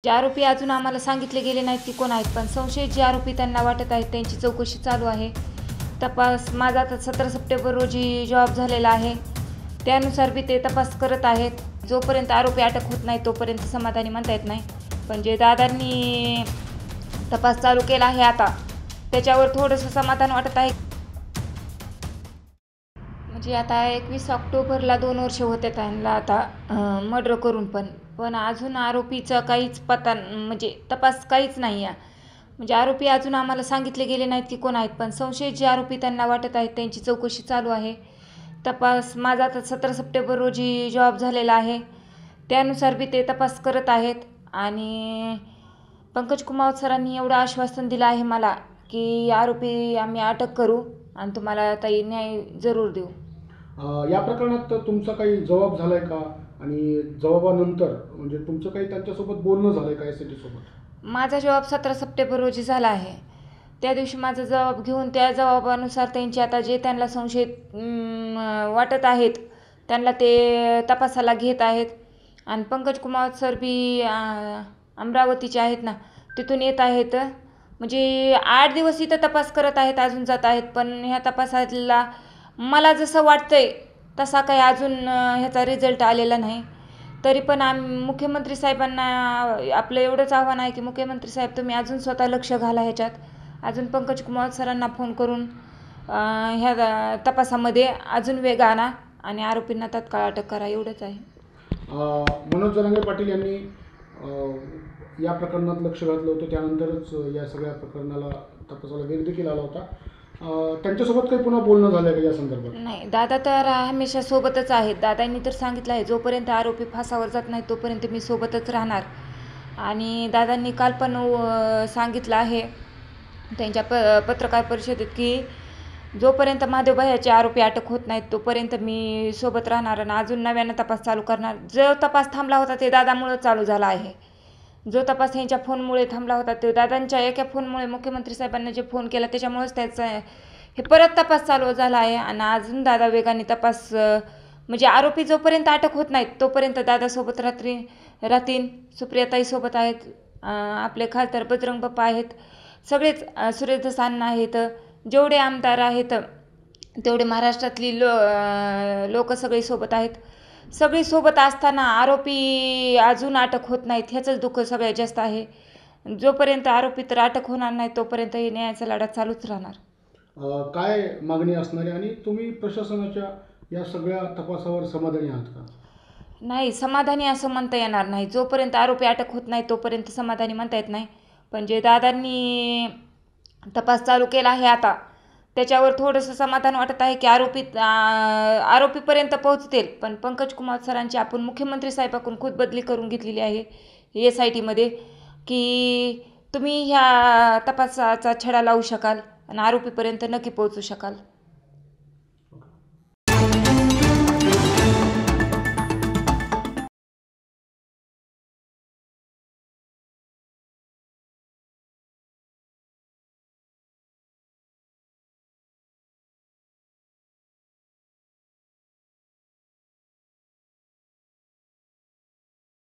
जे आरोपी अजून आम्हाला सांगितले गेले नाहीत की कोण आहेत, पण संशयित जे आरोपी त्यांना वाटत आहेत त्यांची चौकशी चालू आहे. तपास माझा आता 17 सप्टेंबर रोजी जॉब झालेला आहे. त्यानुसार बी ते तपास करत आहेत. जोपर्यंत आरोपी अटक होत नाही तोपर्यंत समाधानी म्हणता येत नाही. पण जे दादांनी तपास चालू केला आहे आता, त्याच्यावर थोडंसं समाधान वाटत आहे. म्हणजे आता 21 ऑक्टोबरला 2 वर्ष होते त्यांना आता मर्डर करून, पण अजून आरोपीचा काहीच पत्ता म्हणजे तपास काहीच नाही आहे. म्हणजे आरोपी अजून आम्हाला सांगितले गेले नाहीत की कोण आहेत, पण संशयित जे आरोपी त्यांना वाटत आहेत त्यांची चौकशी चालू आहे. तपास माझा आता 17 सप्टेंबर रोजी जॉब झालेला आहे. त्यानुसार बी ते तपास करत आहेत. आणि पंकज कुमावत सरांनी एवढं आश्वासन दिलं आहे मला की आरोपी आम्ही अटक करू आणि तुम्हाला ताई न्याय जरूर देऊ. या प्रकरणात तुमचा काही जबाब झालाय का? आणि जबाबानंतर म्हणजे तुमचं काही त्यांच्यासोबत बोलणं झालंय का एस सोबत? माझा जबाब 17 सप्टेंबर रोजी झाला आहे. त्या दिवशी माझा जबाब घेऊन त्या जबाबानुसार त्यांची आता जे त्यांना संशयित वाटत आहेत त्यांना ते तपासाला घेत आहेत. आणि पंकज कुमावत सर बी अमरावतीचे आहेत ना, तिथून येत आहेत. म्हणजे 8 दिवस इथं तपास करत आहेत, अजून जात आहेत. पण ह्या तपासाला मला जसं वाटतंय तसा काही अजून ह्याचा रिझल्ट आलेला नाही. तरी पण मुख्यमंत्री साहेबांना आपलं एवढंच आव्हान आहे की मुख्यमंत्री साहेब तुम्ही अजून स्वतः लक्ष घाला ह्याच्यात. अजून पंकज कुमावत सरांना फोन करून ह्या तपासामध्ये अजून वेग आणा आणि आरोपींना तत्काळ अटक करा, एवढंच आहे. मनोज जरांगे पाटील यांनी या प्रकरणात लक्ष घातलं होतं, त्यानंतरच या सगळ्या प्रकरणाला तपासाला वेग देखील आला होता. त्यांच्यासोबत काही पुन्हा बोलणं झालं का या संदर्भात? नाही, दादा तर हमेशा सोबतच आहेत. दादांनी तर सांगितलं आहे जोपर्यंत आरोपी फासावर जात नाही तोपर्यंत मी सोबतच राहणार. आणि दादांनी काल पण सांगितलं आहे त्यांच्या पत्रकार परिषदेत की जोपर्यंत महादेव भैयाचे आरोपी अटक होत नाहीत तोपर्यंत मी सोबत राहणार आणि अजून नव्यानं तपास चालू करणार. जो तपास थांबला होता ते दादामुळे चालू झाला आहे. जो तपास यांच्या फोनमुळे थांबला होता ते दादांच्या एका फोनमुळे, मुख्यमंत्री साहेबांना जे फोन केला त्याच्यामुळेच त्याचा हे परत तपास चालू झाला आहे. आणि अजून दादा वेगाने तपास म्हणजे आरोपी जोपर्यंत अटक होत नाहीत तोपर्यंत दादासोबत राहतील. सुप्रियाताईसोबत आहेत, आपले खासदार बजरंग बाप्पा आहेत, सगळेच सुरेश धसांना आहेत, जेवढे आमदार आहेत तेवढे महाराष्ट्रातली लोक सगळे सोबत आहेत. सगळी सोबत असताना आरोपी अजून अटक होत नाहीत ह्याचंच दुःख सगळ्यात जास्त आहे. जोपर्यंत आरोपी तर अटक होणार नाही तोपर्यंत हे न्यायाचा लढा चालूच राहणार. काय मागणी असणार आहे आणि तुम्ही प्रशासनाच्या या सगळ्या तपासावर समाधानी आहात का? नाही, समाधानी असं म्हणता येणार नाही. जोपर्यंत आरोपी अटक होत नाही तोपर्यंत समाधानी म्हणता येत नाही. पण जे दादांनी तपास चालू केला आहे आता, त्याच्यावर थोडंसं समाधान वाटत आहे की आरोपीपर्यंत पोहोचतील. पण पंकज कुमार सरांची आपण मुख्यमंत्री साहेबाकडून खुद बदली करून घेतलेली आहे SITमध्ये की तुम्ही ह्या तपासाचा छडा लावू शकाल आणि आरोपीपर्यंत नक्की पोहोचू शकाल.